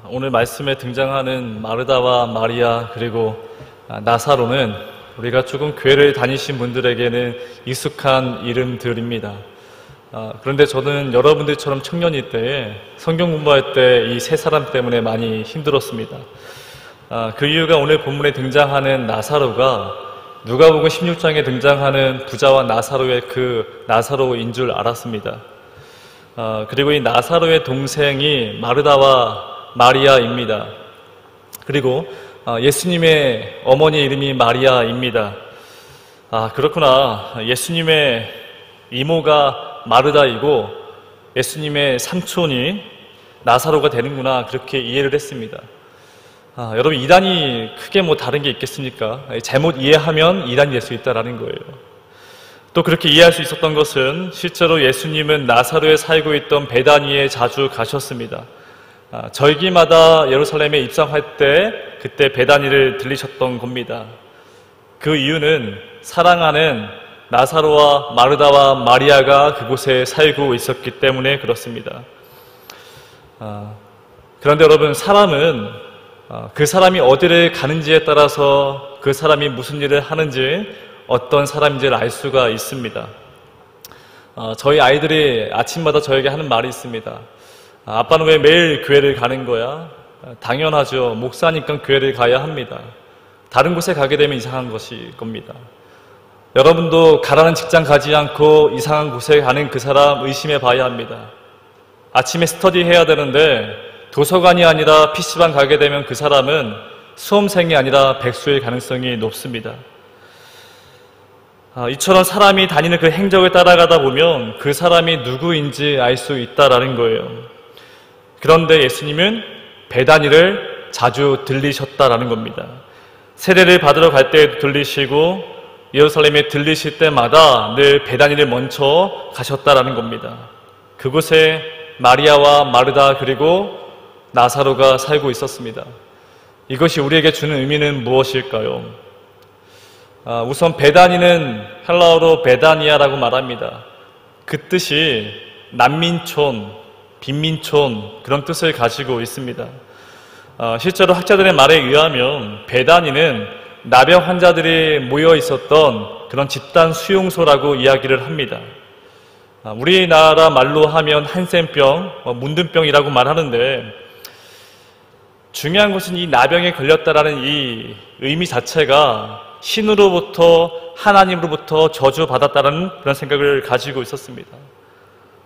오늘 말씀에 등장하는 마르다와 마리아 그리고 나사로는 우리가 조금 교회를 다니신 분들에게는 익숙한 이름들입니다. 그런데 저는 여러분들처럼 청년일 때에 성경 공부할 때 이 세 사람 때문에 많이 힘들었습니다. 그 이유가 오늘 본문에 등장하는 나사로가 누가복음 16장에 등장하는 부자와 나사로의 그 나사로인 줄 알았습니다. 그리고 이 나사로의 동생이 마르다와 마리아입니다. 그리고 예수님의 어머니 이름이 마리아입니다. 그렇구나. 예수님의 이모가 마르다이고 예수님의 삼촌이 나사로가 되는구나. 그렇게 이해를 했습니다. 여러분, 이단이 크게 다른 게 있겠습니까? 잘못 이해하면 이단이 될 수 있다는 거예요. 또 그렇게 이해할 수 있었던 것은 실제로 예수님은 나사로에 살고 있던 베다니에 자주 가셨습니다. 절기마다 예루살렘에 입성할 때 그때 베다니를 들리셨던 겁니다. 그 이유는 사랑하는 나사로와 마르다와 마리아가 그곳에 살고 있었기 때문에 그렇습니다. 그런데 여러분, 사람은 그 사람이 어디를 가는지에 따라서 그 사람이 무슨 일을 하는지 어떤 사람인지를 알 수가 있습니다. 저희 아이들이 아침마다 저에게 하는 말이 있습니다. 아빠는 왜 매일 교회를 가는 거야? 당연하죠. 목사니까 교회를 가야 합니다. 다른 곳에 가게 되면 이상한 것일 겁니다. 여러분도 가라는 직장 가지 않고 이상한 곳에 가는 그 사람 의심해 봐야 합니다. 아침에 스터디 해야 되는데 도서관이 아니라 PC방 가게 되면 그 사람은 수험생이 아니라 백수일 가능성이 높습니다. 이처럼 사람이 다니는 그 행적을 따라가다 보면 그 사람이 누구인지 알 수 있다라는 거예요. 그런데 예수님은 베다니를 자주 들리셨다라는 겁니다. 세례를 받으러 갈 때 들리시고 예루살렘에 들리실 때마다 늘 베다니를 먼저 가셨다라는 겁니다. 그곳에 마리아와 마르다 그리고 나사로가 살고 있었습니다. 이것이 우리에게 주는 의미는 무엇일까요? 우선 베다니는 헬라어로 베다니아라고 말합니다. 그 뜻이 난민촌, 빈민촌 그런 뜻을 가지고 있습니다. 실제로 학자들의 말에 의하면 베다니는 나병 환자들이 모여 있었던 그런 집단 수용소라고 이야기를 합니다. 우리나라 말로 하면 한센병, 문둥병이라고 말하는데 중요한 것은 이 나병에 걸렸다라는 이 의미 자체가 신으로부터 하나님으로부터 저주받았다는 그런 생각을 가지고 있었습니다.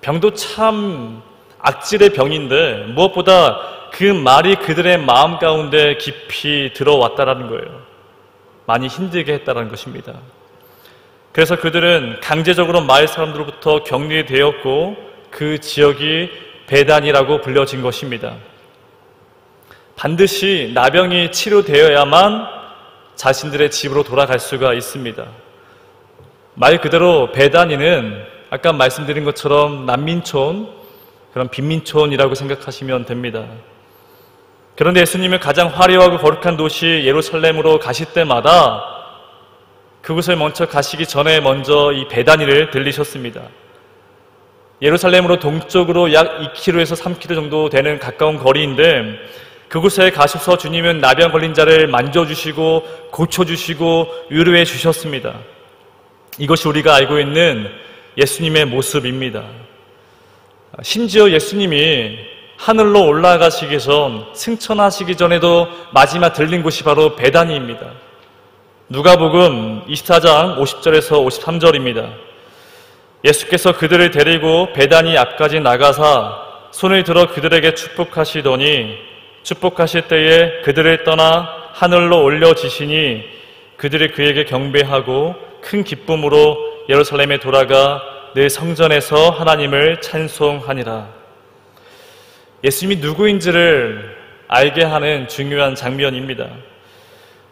병도 참 악질의 병인데 무엇보다 그 말이 그들의 마음 가운데 깊이 들어왔다라는 거예요. 많이 힘들게 했다라는 것입니다. 그래서 그들은 강제적으로 마을 사람들로부터 격리되었고 그 지역이 베단이라고 불려진 것입니다. 반드시 나병이 치료되어야만 자신들의 집으로 돌아갈 수가 있습니다. 말 그대로 베다니는 아까 말씀드린 것처럼 난민촌, 그런 빈민촌이라고 생각하시면 됩니다. 그런데 예수님은 가장 화려하고 거룩한 도시 예루살렘으로 가실 때마다 그곳을 먼저 가시기 전에 먼저 이 베다니를 들리셨습니다. 예루살렘으로 동쪽으로 약 2km에서 3km 정도 되는 가까운 거리인데 그곳에 가셔서 주님은 나병 걸린 자를 만져주시고 고쳐주시고 위로해 주셨습니다. 이것이 우리가 알고 있는 예수님의 모습입니다. 심지어 예수님이 하늘로 올라가시기 전, 승천하시기 전에도 마지막 들린 곳이 바로 베다니입니다. 누가복음 24장 50절에서 53절입니다. 예수께서 그들을 데리고 베다니 앞까지 나가사 손을 들어 그들에게 축복하시더니 축복하실 때에 그들을 떠나 하늘로 올려지시니 그들이 그에게 경배하고 큰 기쁨으로 예루살렘에 돌아가 늘 성전에서 하나님을 찬송하니라. 예수님이 누구인지를 알게 하는 중요한 장면입니다.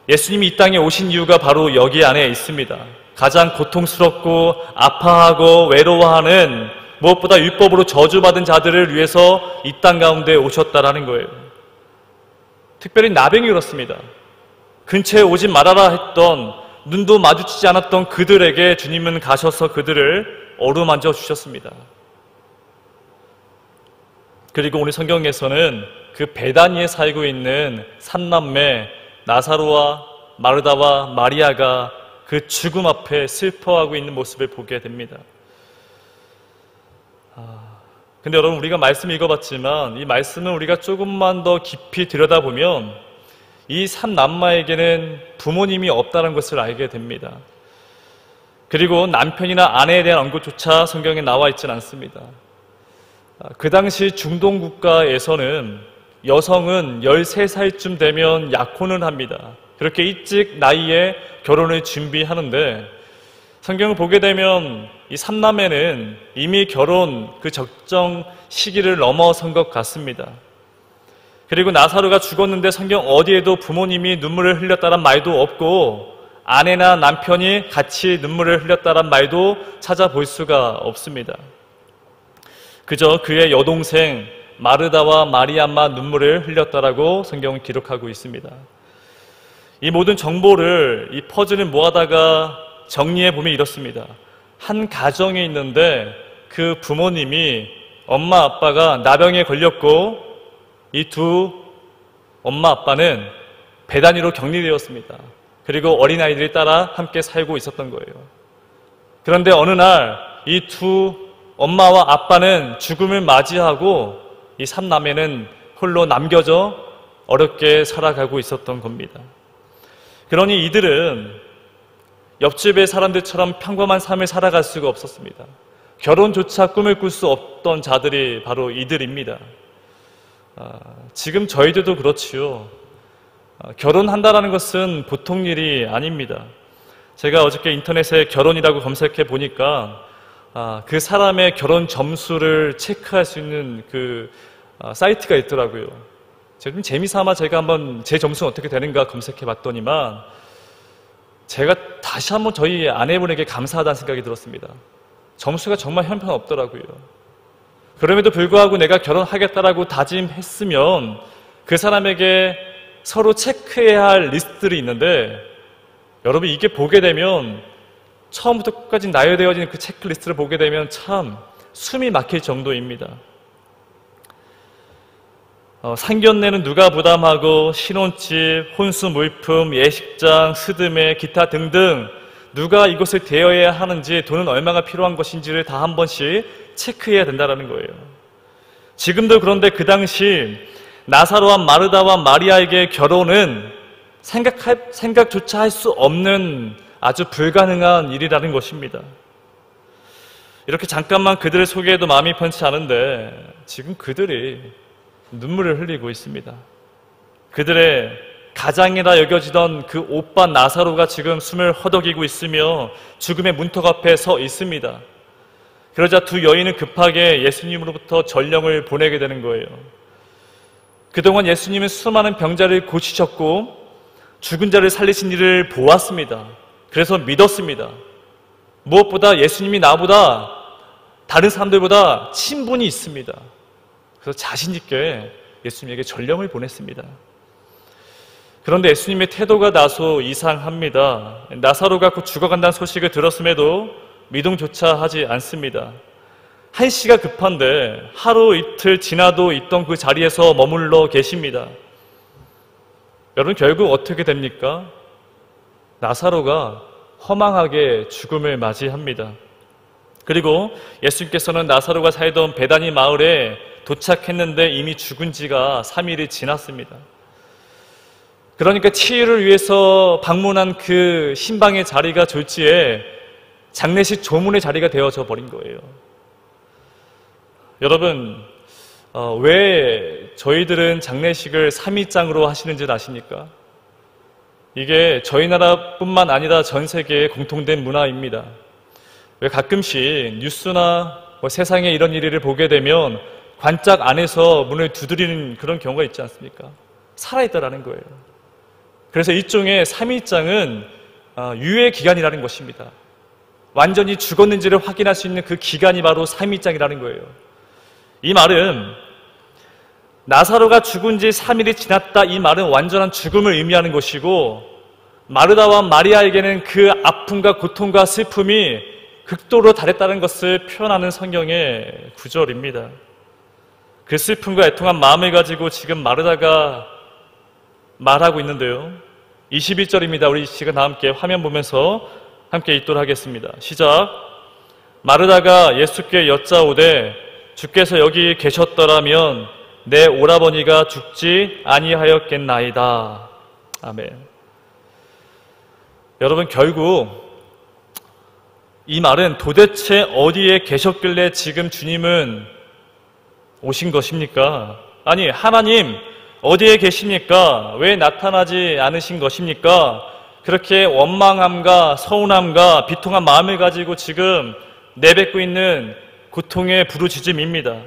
예수님이 이 땅에 오신 이유가 바로 여기 안에 있습니다. 가장 고통스럽고 아파하고 외로워하는 무엇보다 율법으로 저주받은 자들을 위해서 이 땅 가운데 오셨다라는 거예요. 특별히 나병이 그렇습니다. 근처에 오지 말아라 했던 눈도 마주치지 않았던 그들에게 주님은 가셔서 그들을 어루만져 주셨습니다. 그리고 오늘 성경에서는 그 베다니에 살고 있는 삼남매 나사로와 마르다와 마리아가 그 죽음 앞에 슬퍼하고 있는 모습을 보게 됩니다. 근데 여러분, 우리가 말씀 읽어봤지만 이 말씀은 우리가 조금만 더 깊이 들여다보면 이 삼남매에게는 부모님이 없다는 것을 알게 됩니다. 그리고 남편이나 아내에 대한 언급조차 성경에 나와 있지는 않습니다. 그 당시 중동 국가에서는 여성은 13살쯤 되면 약혼을 합니다. 그렇게 일찍 나이에 결혼을 준비하는데 성경을 보게 되면 이 삼남매는 이미 결혼 그 적정 시기를 넘어선 것 같습니다. 그리고 나사로가 죽었는데 성경 어디에도 부모님이 눈물을 흘렸다는 말도 없고 아내나 남편이 같이 눈물을 흘렸다는 말도 찾아볼 수가 없습니다. 그저 그의 여동생 마르다와 마리아만 눈물을 흘렸다라고 성경은 기록하고 있습니다. 이 모든 정보를, 이 퍼즐을 모아다가 정리해 보면 이렇습니다. 한 가정에 있는데 그 부모님이, 엄마 아빠가 나병에 걸렸고 이 두 엄마 아빠는 베다니로 격리되었습니다. 그리고 어린아이들이 따라 함께 살고 있었던 거예요. 그런데 어느 날 이 두 엄마와 아빠는 죽음을 맞이하고 이 삼남매는 홀로 남겨져 어렵게 살아가고 있었던 겁니다. 그러니 이들은 옆집의 사람들처럼 평범한 삶을 살아갈 수가 없었습니다. 결혼조차 꿈을 꿀 수 없던 자들이 바로 이들입니다. 지금 저희들도 그렇지요. 결혼한다라는 것은 보통 일이 아닙니다. 제가 어저께 인터넷에 결혼이라고 검색해 보니까 그 사람의 결혼 점수를 체크할 수 있는 그 사이트가 있더라고요. 좀 재미삼아 제가 한번 제 점수는 어떻게 되는가 검색해 봤더니만 제가 다시 한번 저희 아내분에게 감사하다는 생각이 들었습니다. 점수가 정말 형편없더라고요. 그럼에도 불구하고 내가 결혼하겠다라고 다짐했으면 그 사람에게 서로 체크해야 할 리스트들이 있는데 여러분, 이게 보게 되면 처음부터 끝까지 나열되어진 그 체크리스트를 보게 되면 참 숨이 막힐 정도입니다. 상견례는 누가 부담하고 신혼집, 혼수 물품, 예식장, 스드메, 기타 등등 누가 이것을 대여해야 하는지, 돈은 얼마가 필요한 것인지를 다 한 번씩 체크해야 된다는 거예요. 지금도 그런데 그 당시 나사로와 마르다와 마리아에게 결혼은 생각조차 할 수 없는 아주 불가능한 일이라는 것입니다. 이렇게 잠깐만 그들을 소개해도 마음이 편치 않은데 지금 그들이 눈물을 흘리고 있습니다. 그들의 가장이라 여겨지던 그 오빠 나사로가 지금 숨을 허덕이고 있으며 죽음의 문턱 앞에 서 있습니다. 그러자 두 여인은 급하게 예수님으로부터 전령을 보내게 되는 거예요. 그동안 예수님은 수많은 병자를 고치셨고 죽은 자를 살리신 일을 보았습니다. 그래서 믿었습니다. 무엇보다 예수님이 나보다 다른 사람들보다 친분이 있습니다. 그래서 자신 있게 예수님에게 전령을 보냈습니다. 그런데 예수님의 태도가 다소 이상합니다. 나사로가 곧 죽어간다는 소식을 들었음에도 미동조차 하지 않습니다. 한시가 급한데 하루 이틀 지나도 있던 그 자리에서 머물러 계십니다. 여러분, 결국 어떻게 됩니까? 나사로가 허망하게 죽음을 맞이합니다. 그리고 예수님께서는 나사로가 살던 베다니 마을에 도착했는데 이미 죽은 지가 3일이 지났습니다. 그러니까 치유를 위해서 방문한 그 신방의 자리가 졸지에 장례식 조문의 자리가 되어져 버린 거예요. 여러분, 왜 저희들은 장례식을 3일장으로 하시는지 아십니까? 이게 저희 나라뿐만 아니라 전 세계의 공통된 문화입니다. 왜 가끔씩 뉴스나 세상에 이런 일을 보게 되면 관짝 안에서 문을 두드리는 그런 경우가 있지 않습니까? 살아있다라는 거예요. 그래서 일종의 3일장은 유예 기간이라는 것입니다. 완전히 죽었는지를 확인할 수 있는 그 기간이 바로 3일장이라는 거예요. 이 말은 나사로가 죽은 지 3일이 지났다, 이 말은 완전한 죽음을 의미하는 것이고 마르다와 마리아에게는 그 아픔과 고통과 슬픔이 극도로 달했다는 것을 표현하는 성경의 구절입니다. 그 슬픔과 애통한 마음을 가지고 지금 마르다가 말하고 있는데요. 21절입니다. 우리 시간 다 함께 화면 보면서 함께 읽도록 하겠습니다. 시작. 마르다가 예수께 여짜오되 주께서 여기 계셨더라면 내 오라버니가 죽지 아니하였겠나이다. 아멘. 여러분, 결국 이 말은 도대체 어디에 계셨길래 지금 주님은 오신 것입니까? 아니, 하나님 어디에 계십니까? 왜 나타나지 않으신 것입니까? 그렇게 원망함과 서운함과 비통한 마음을 가지고 지금 내뱉고 있는 고통의 부르짖음입니다.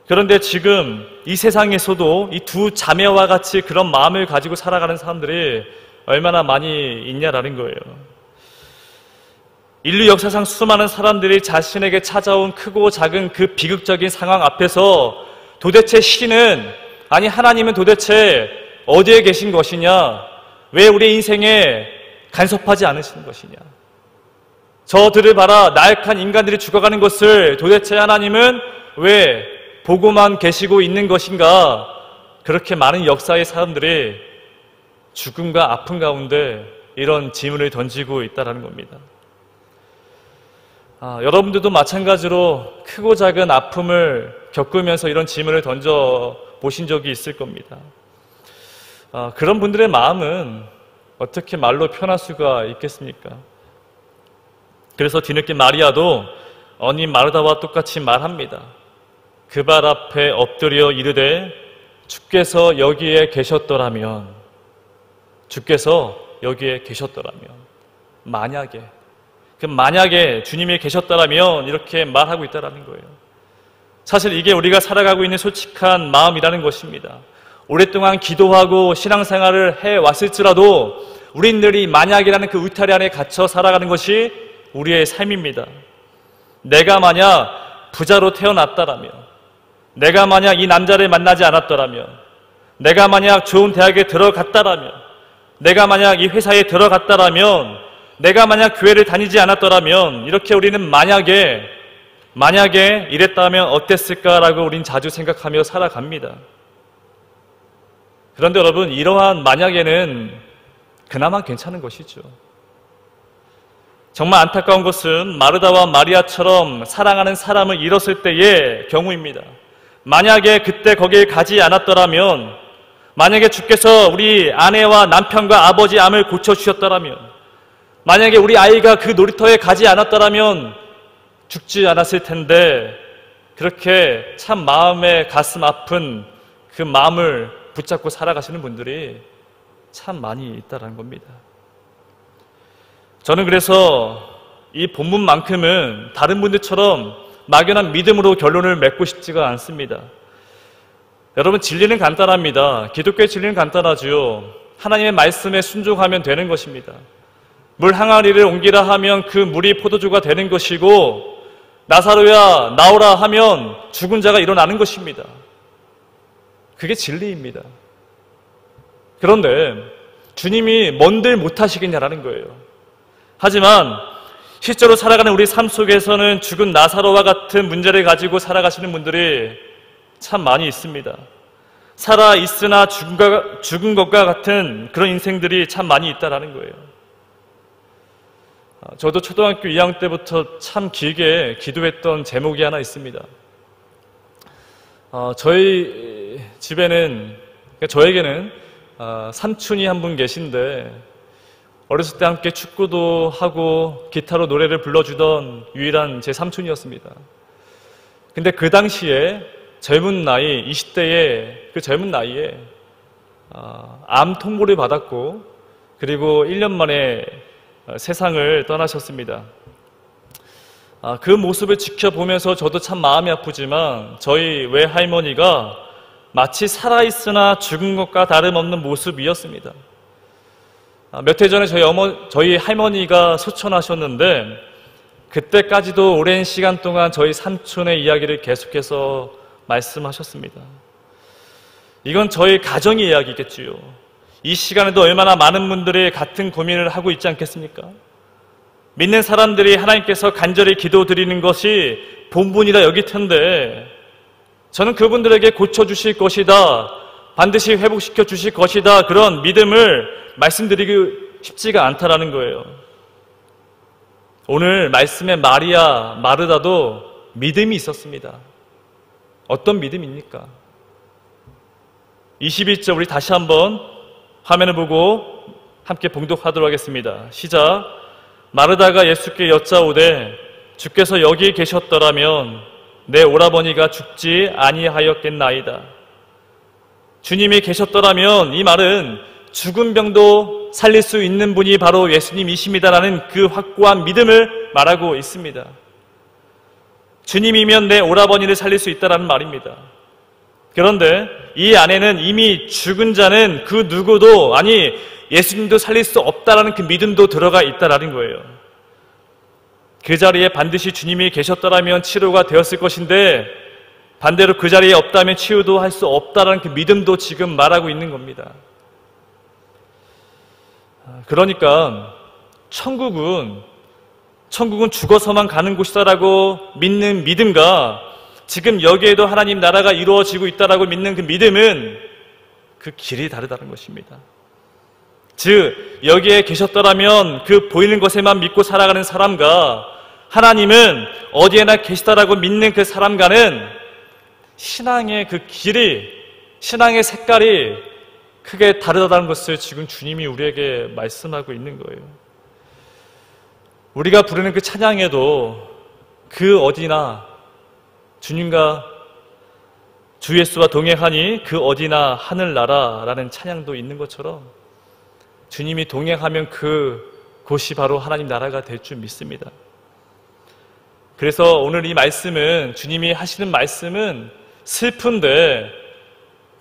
그런데 지금 이 세상에서도 이 두 자매와 같이 그런 마음을 가지고 살아가는 사람들이 얼마나 많이 있냐라는 거예요. 인류 역사상 수많은 사람들이 자신에게 찾아온 크고 작은 그 비극적인 상황 앞에서 도대체 신은, 아니 하나님은 도대체 어디에 계신 것이냐? 왜 우리 인생에 간섭하지 않으시는 것이냐? 저들을 봐라, 나약한 인간들이 죽어가는 것을 도대체 하나님은 왜 보고만 계시고 있는 것인가? 그렇게 많은 역사의 사람들이 죽음과 아픔 가운데 이런 질문을 던지고 있다는 겁니다. 여러분들도 마찬가지로 크고 작은 아픔을 겪으면서 이런 질문을 던져 보신 적이 있을 겁니다. 그런 분들의 마음은 어떻게 말로 표현할 수가 있겠습니까? 그래서 뒤늦게 마리아도 언니 마르다와 똑같이 말합니다. 그 발 앞에 엎드려 이르되 주께서 여기에 계셨더라면, 주께서 여기에 계셨더라면, 만약에 주님이 계셨더라면 이렇게 말하고 있다는 거예요. 사실 이게 우리가 살아가고 있는 솔직한 마음이라는 것입니다. 오랫동안 기도하고 신앙생활을 해왔을지라도 우리들이 만약이라는 그 울타리 안에 갇혀 살아가는 것이 우리의 삶입니다. 내가 만약 부자로 태어났다라면, 내가 만약 이 남자를 만나지 않았더라면, 내가 만약 좋은 대학에 들어갔다라면, 내가 만약 이 회사에 들어갔다라면, 내가 만약 교회를 다니지 않았더라면, 이렇게 우리는 만약에 이랬다면 어땠을까라고 우린 자주 생각하며 살아갑니다. 그런데 여러분, 이러한 만약에는 그나마 괜찮은 것이죠. 정말 안타까운 것은 마르다와 마리아처럼 사랑하는 사람을 잃었을 때의 경우입니다. 만약에 그때 거기에 가지 않았더라면, 만약에 주께서 우리 아내와 남편과 아버지 암을 고쳐주셨더라면, 만약에 우리 아이가 그 놀이터에 가지 않았더라면 죽지 않았을 텐데, 그렇게 참 마음에 가슴 아픈 그 마음을 붙잡고 살아가시는 분들이 참 많이 있다는 겁니다. 저는 그래서 이 본문만큼은 다른 분들처럼 막연한 믿음으로 결론을 맺고 싶지가 않습니다. 여러분, 진리는 간단합니다. 기독교의 진리는 간단하죠. 하나님의 말씀에 순종하면 되는 것입니다. 물 항아리를 옮기라 하면 그 물이 포도주가 되는 것이고, 나사로야 나오라 하면 죽은 자가 일어나는 것입니다. 그게 진리입니다. 그런데 주님이 뭔들 못하시겠냐라는 거예요. 하지만 실제로 살아가는 우리 삶 속에서는 죽은 나사로와 같은 문제를 가지고 살아가시는 분들이 참 많이 있습니다. 살아있으나 죽은 것과 같은 그런 인생들이 참 많이 있다는 거예요. 저도 초등학교 2학년 때부터 참 길게 기도했던 제목이 하나 있습니다. 저희 집에는, 저에게는 삼촌이 한 분 계신데, 어렸을 때 함께 축구도 하고 기타로 노래를 불러주던 유일한 제 삼촌이었습니다. 근데 그 당시에 젊은 나이, 20대의 그 젊은 나이에 암 통보를 받았고, 그리고 1년 만에 세상을 떠나셨습니다. 그 모습을 지켜보면서 저도 참 마음이 아프지만 저희 외할머니가 마치 살아있으나 죽은 것과 다름없는 모습이었습니다. 몇 해 전에 저희 할머니가 소천하셨는데, 그때까지도 오랜 시간 동안 저희 삼촌의 이야기를 계속해서 말씀하셨습니다. 이건 저희 가정의 이야기겠지요. 이 시간에도 얼마나 많은 분들이 같은 고민을 하고 있지 않겠습니까? 믿는 사람들이 하나님께서 간절히 기도드리는 것이 본분이라 여길 텐데 저는 그분들에게 고쳐주실 것이다, 반드시 회복시켜 주실 것이다, 그런 믿음을 말씀드리기 쉽지가 않다라는 거예요. 오늘 말씀의 마리아, 마르다도 믿음이 있었습니다. 어떤 믿음입니까? 21절 우리 다시 한번 화면을 보고 함께 봉독하도록 하겠습니다. 시작. 마르다가 예수께 여짜오되 주께서 여기 계셨더라면 내 오라버니가 죽지 아니하였겠나이다. 주님이 계셨더라면, 이 말은 죽은 병도 살릴 수 있는 분이 바로 예수님이십니다라는 그 확고한 믿음을 말하고 있습니다. 주님이면 내 오라버니를 살릴 수 있다라는 말입니다. 그런데 이 안에는 이미 죽은 자는 그 누구도, 아니 예수님도 살릴 수 없다라는 그 믿음도 들어가 있다라는 거예요. 그 자리에 반드시 주님이 계셨더라면 치료가 되었을 것인데 반대로 그 자리에 없다면 치유도 할 수 없다라는 그 믿음도 지금 말하고 있는 겁니다. 그러니까 천국은 죽어서만 가는 곳이다라고 믿는 믿음과 지금 여기에도 하나님 나라가 이루어지고 있다라고 믿는 그 믿음은 그 길이 다르다는 것입니다. 즉 여기에 계셨더라면 그 보이는 것에만 믿고 살아가는 사람과 하나님은 어디에나 계시다라고 믿는 그 사람과는 신앙의 그 길이, 신앙의 색깔이 크게 다르다는 것을 지금 주님이 우리에게 말씀하고 있는 거예요. 우리가 부르는 그 찬양에도 그 어디나 주님과 주 예수와 동행하니 그 어디나 하늘나라라는 찬양도 있는 것처럼 주님이 동행하면 그 곳이 바로 하나님 나라가 될 줄 믿습니다. 그래서 오늘 이 말씀은, 주님이 하시는 말씀은 슬픈데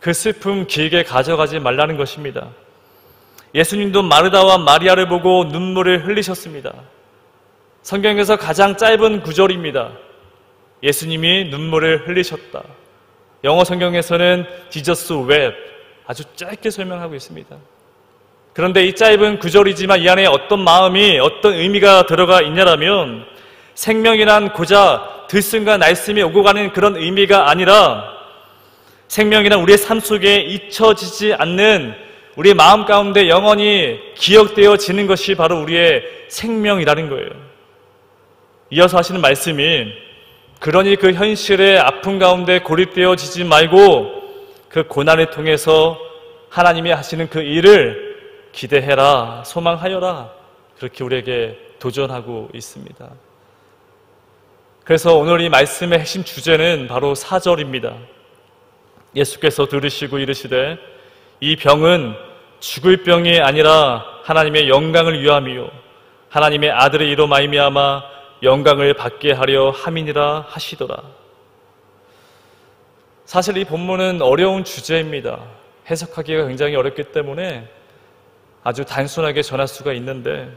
그 슬픔 길게 가져가지 말라는 것입니다. 예수님도 마르다와 마리아를 보고 눈물을 흘리셨습니다. 성경에서 가장 짧은 구절입니다. 예수님이 눈물을 흘리셨다. 영어 성경에서는 Jesus wept, 아주 짧게 설명하고 있습니다. 그런데 이 짧은 구절이지만 이 안에 어떤 마음이, 어떤 의미가 들어가 있냐라면 생명이란 고작 들숨과 날숨이 오고 가는 그런 의미가 아니라 생명이란 우리의 삶 속에 잊혀지지 않는 우리의 마음 가운데 영원히 기억되어지는 것이 바로 우리의 생명이라는 거예요. 이어서 하시는 말씀이 그러니 그 현실의 아픔 가운데 고립되어지지 말고 그 고난을 통해서 하나님이 하시는 그 일을 기대해라, 소망하여라, 그렇게 우리에게 도전하고 있습니다. 그래서 오늘 이 말씀의 핵심 주제는 바로 4절입니다. 예수께서 들으시고 이르시되 이 병은 죽을 병이 아니라 하나님의 영광을 위함이요 하나님의 아들의 이로 말미암아 영광을 받게 하려 함이니라 하시더라. 사실 이 본문은 어려운 주제입니다. 해석하기가 굉장히 어렵기 때문에 아주 단순하게 전할 수가 있는데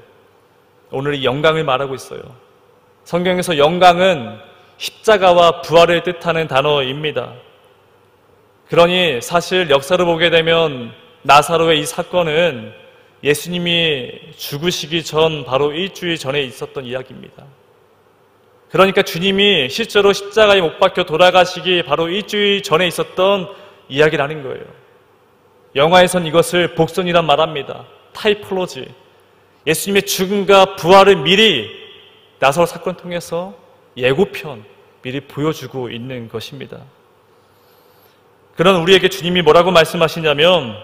오늘 이 영광을 말하고 있어요. 성경에서 영광은 십자가와 부활을 뜻하는 단어입니다. 그러니 사실 역사를 보게 되면 나사로의 이 사건은 예수님이 죽으시기 전 바로 일주일 전에 있었던 이야기입니다. 그러니까 주님이 실제로 십자가에 못 박혀 돌아가시기 바로 일주일 전에 있었던 이야기라는 거예요. 영화에선 이것을 복선이란 말합니다. 타이폴로지. 예수님의 죽음과 부활을 미리 나사로 사건을 통해서 예고편 미리 보여주고 있는 것입니다. 그런 우리에게 주님이 뭐라고 말씀하시냐면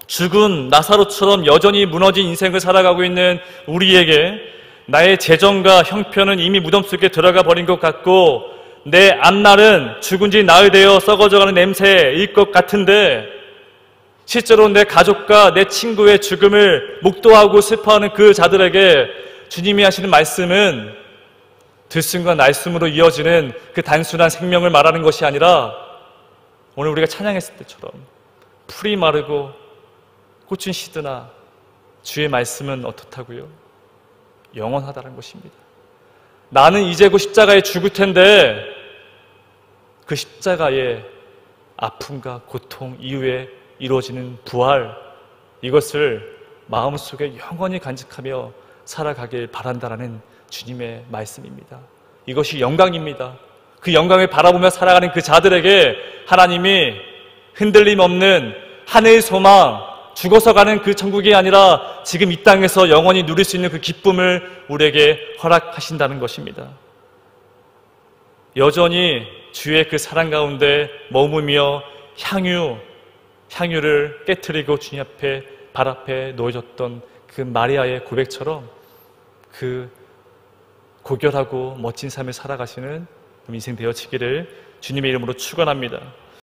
죽은 나사로처럼 여전히 무너진 인생을 살아가고 있는 우리에게 나의 재정과 형편은 이미 무덤 속에 들어가 버린 것 같고 내 앞날은 죽은 지 나흘 되어 썩어져가는 냄새일 것 같은데 실제로 내 가족과 내 친구의 죽음을 목도하고 슬퍼하는 그 자들에게 주님이 하시는 말씀은 들숨과 날숨으로 이어지는 그 단순한 생명을 말하는 것이 아니라 오늘 우리가 찬양했을 때처럼 풀이 마르고 꽃은 시드나 주의 말씀은 어떻다고요? 영원하다는 것입니다. 나는 이제 그 십자가에 죽을 텐데 그 십자가의 아픔과 고통 이후에 이루어지는 부활, 이것을 마음속에 영원히 간직하며 살아가길 바란다라는 주님의 말씀입니다. 이것이 영광입니다. 그 영광을 바라보며 살아가는 그 자들에게 하나님이 흔들림 없는 하늘 소망, 죽어서 가는 그 천국이 아니라 지금 이 땅에서 영원히 누릴 수 있는 그 기쁨을 우리에게 허락하신다는 것입니다. 여전히 주의 그 사랑 가운데 머무며 향유를 깨트리고 주님 앞에 발 앞에 놓여졌던 그 마리아의 고백처럼 그 고결하고 멋진 삶을 살아가시는 인생 되어지기를 주님의 이름으로 축원합니다.